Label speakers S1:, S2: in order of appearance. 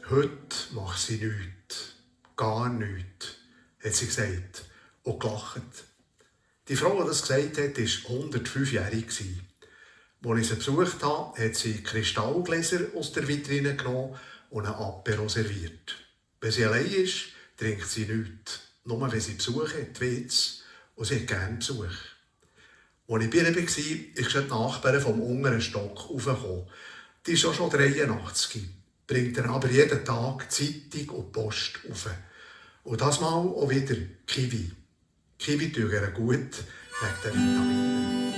S1: Heute macht sie nichts. Gar nichts, hat sie gesagt und gelacht. Die Frau, die das gesagt hat, war 105-jährig. Als ich sie besucht habe, hat sie Kristallgläser aus der Vitrine genommen und ein Apero serviert. Wenn sie allein ist, trinkt sie nichts. Nur wenn sie Besuch hat, weht's. Und sie hat gerne Besuch. Als ich bei ihr war, ist die Nachbarin vom unteren Stock raufgekommen. Die ist auch schon 83, bringt ihr aber jeden Tag Zeitung und Post rauf. Und das Mal auch wieder Kiwi. Kiwi tut ihr gut wegen den Vitaminen.